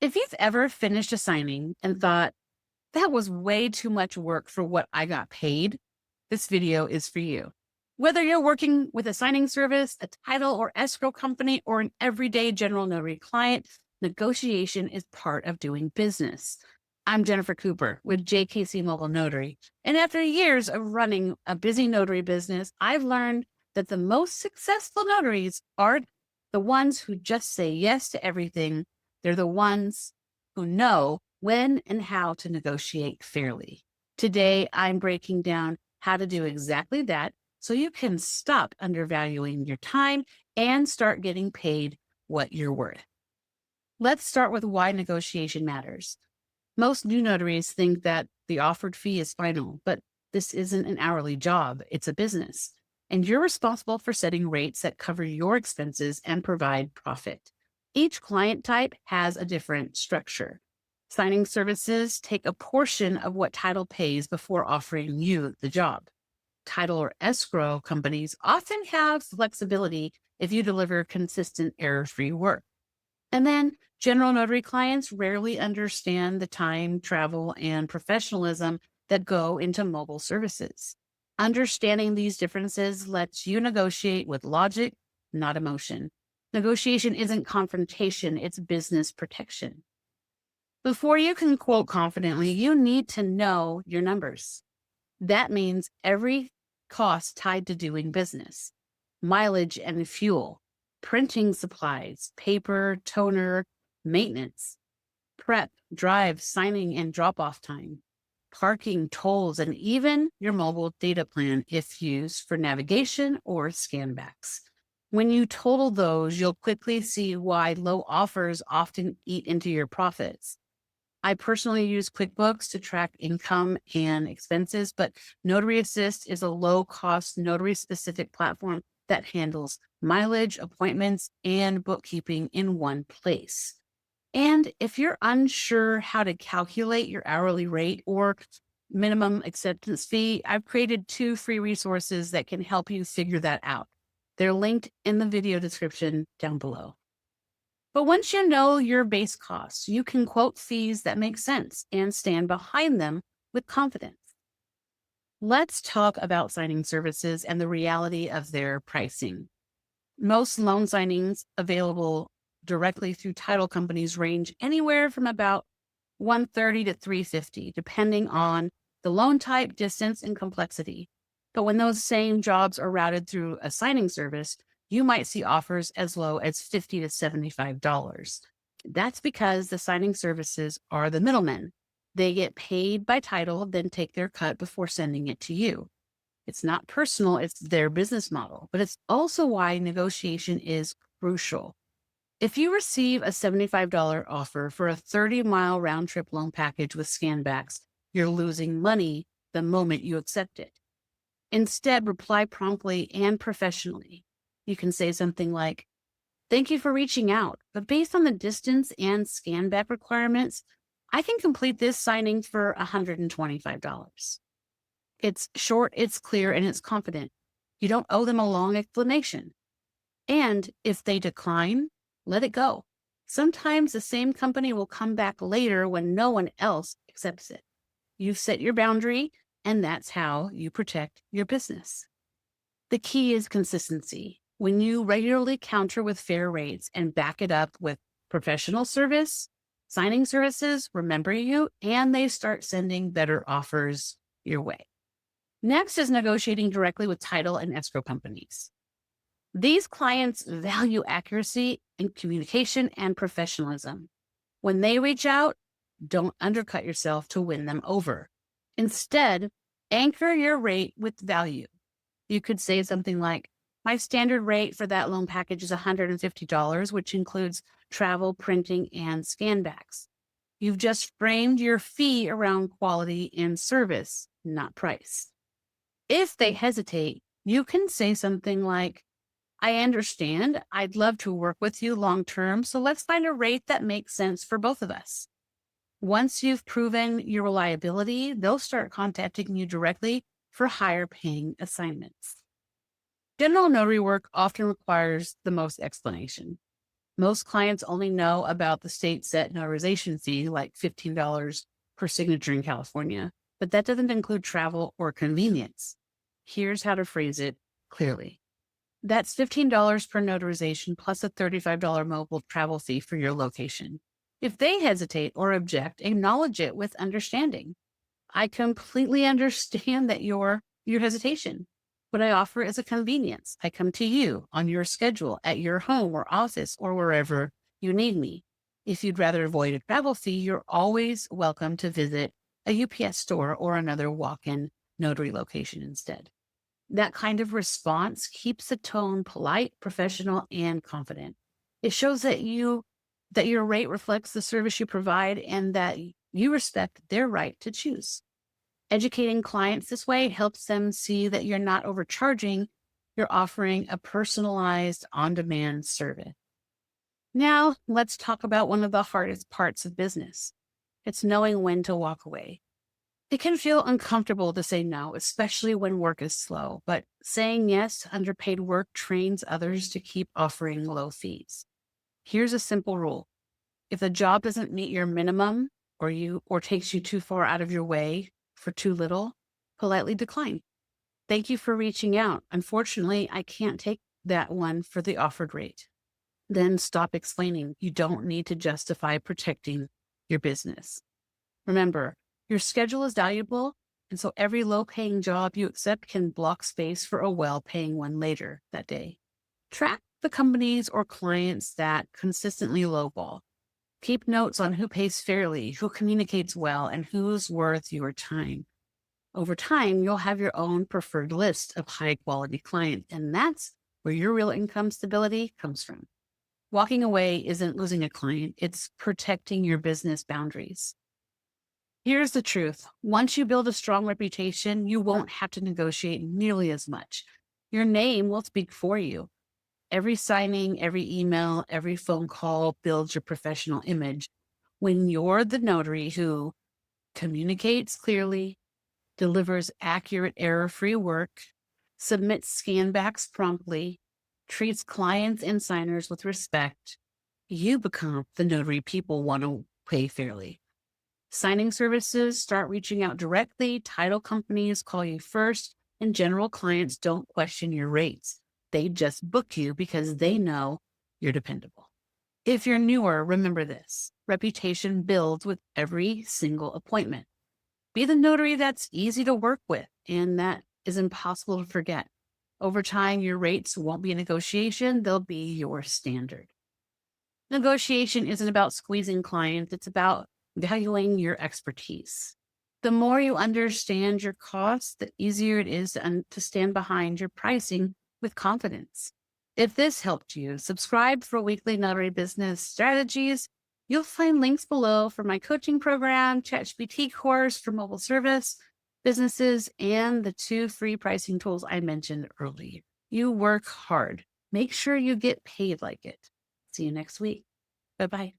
If you've ever finished a signing and thought, that was way too much work for what I got paid, this video is for you. Whether you're working with a signing service, a title or escrow company, or an everyday general notary client, negotiation is part of doing business. I'm Jennifer Cooper with JKC Mobile Notary. And after years of running a busy notary business, I've learned that the most successful notaries aren't the ones who just say yes to everything. They're the ones who know when and how to negotiate fairly. Today, I'm breaking down how to do exactly that so you can stop undervaluing your time and start getting paid what you're worth. Let's start with why negotiation matters. Most new notaries think that the offered fee is final, but this isn't an hourly job, it's a business. And you're responsible for setting rates that cover your expenses and provide profit. Each client type has a different structure. Signing services take a portion of what title pays before offering you the job. Title or escrow companies often have flexibility if you deliver consistent error-free work. And then general notary clients rarely understand the time, travel, and professionalism that go into mobile services. Understanding these differences lets you negotiate with logic, not emotion. Negotiation isn't confrontation, it's business protection. Before you can quote confidently, you need to know your numbers. That means every cost tied to doing business, mileage and fuel, printing supplies, paper, toner, maintenance, prep, drive, signing, and drop-off time, parking, tolls, and even your mobile data plan if used for navigation or scanbacks. When you total those, you'll quickly see why low offers often eat into your profits. I personally use QuickBooks to track income and expenses, but Notary Assist is a low-cost notary-specific platform that handles mileage, appointments, and bookkeeping in one place. And if you're unsure how to calculate your hourly rate or minimum acceptance fee, I've created 2 free resources that can help you figure that out. They're linked in the video description down below. But once you know your base costs, you can quote fees that make sense and stand behind them with confidence. Let's talk about signing services and the reality of their pricing. Most loan signings available directly through title companies range anywhere from about $130 to $350, depending on the loan type, distance, and complexity. But when those same jobs are routed through a signing service, you might see offers as low as $50 to $75. That's because the signing services are the middlemen. They get paid by title, then take their cut before sending it to you. It's not personal, it's their business model, but it's also why negotiation is crucial. If you receive a $75 offer for a 30-mile round trip loan package with scanbacks, you're losing money the moment you accept it. Instead, reply promptly and professionally. You can say something like, "Thank you for reaching out, but based on the distance and scanback requirements, I can complete this signing for $125. It's short, it's clear, and it's confident. You don't owe them a long explanation. And if they decline, let it go. Sometimes the same company will come back later when no one else accepts it. You've set your boundary, and that's how you protect your business. The key is consistency. When you regularly counter with fair rates and back it up with professional service, signing services remember you, and they start sending better offers your way. Next is negotiating directly with title and escrow companies. These clients value accuracy in communication and professionalism. When they reach out, don't undercut yourself to win them over. Instead, anchor your rate with value. You could say something like, my standard rate for that loan package is $150, which includes travel, printing, and scanbacks. You've just framed your fee around quality and service, not price. If they hesitate, you can say something like, I understand. I'd love to work with you long term, so let's find a rate that makes sense for both of us. Once you've proven your reliability, they'll start contacting you directly for higher paying assignments. General notary work often requires the most explanation. Most clients only know about the state set notarization fee, like $15 per signature in California, but that doesn't include travel or convenience. Here's how to phrase it clearly. That's $15 per notarization plus a $35 mobile travel fee for your location. If they hesitate or object, acknowledge it with understanding. I completely understand that your hesitation. What I offer is a convenience. I come to you on your schedule at your home or office or wherever you need me. If you'd rather avoid a travel fee, you're always welcome to visit a UPS store or another walk-in notary location instead. That kind of response keeps the tone polite, professional, and confident. It shows that your rate reflects the service you provide and that you respect their right to choose. Educating clients this way helps them see that you're not overcharging, you're offering a personalized, on-demand service. Now, let's talk about one of the hardest parts of business. It's knowing when to walk away. It can feel uncomfortable to say no, especially when work is slow, but saying yes to underpaid work trains others to keep offering low fees. Here's a simple rule. If the job doesn't meet your minimum or takes you too far out of your way for too little, politely decline. Thank you for reaching out. Unfortunately, I can't take that one for the offered rate. Then stop explaining. You don't need to justify protecting your business. Remember, your schedule is valuable, and so every low-paying job you accept can block space for a well-paying one later that day. Track the companies or clients that consistently lowball. Keep notes on who pays fairly, who communicates well, and who's worth your time. Over time, you'll have your own preferred list of high-quality clients, and that's where your real income stability comes from. Walking away isn't losing a client, it's protecting your business boundaries. Here's the truth. Once you build a strong reputation, you won't have to negotiate nearly as much. Your name will speak for you. Every signing, every email, every phone call builds your professional image. When you're the notary who communicates clearly, delivers accurate, error-free work, submits scanbacks promptly, treats clients and signers with respect, you become the notary people want to pay fairly. Signing services start reaching out directly, title companies call you first, and general clients don't question your rates. They just book you because they know you're dependable. If you're newer, remember this. Reputation builds with every single appointment. Be the notary that's easy to work with and that is impossible to forget. Over time, your rates won't be a negotiation, they'll be your standard. Negotiation isn't about squeezing clients, it's about valuing your expertise. The more you understand your costs, the easier it is to stand behind your pricing with confidence. If this helped you, subscribe for weekly notary business strategies. You'll find links below for my coaching program, ChatGPT course for mobile service businesses, and the 2 free pricing tools I mentioned earlier. You work hard. Make sure you get paid like it. See you next week. Bye-bye.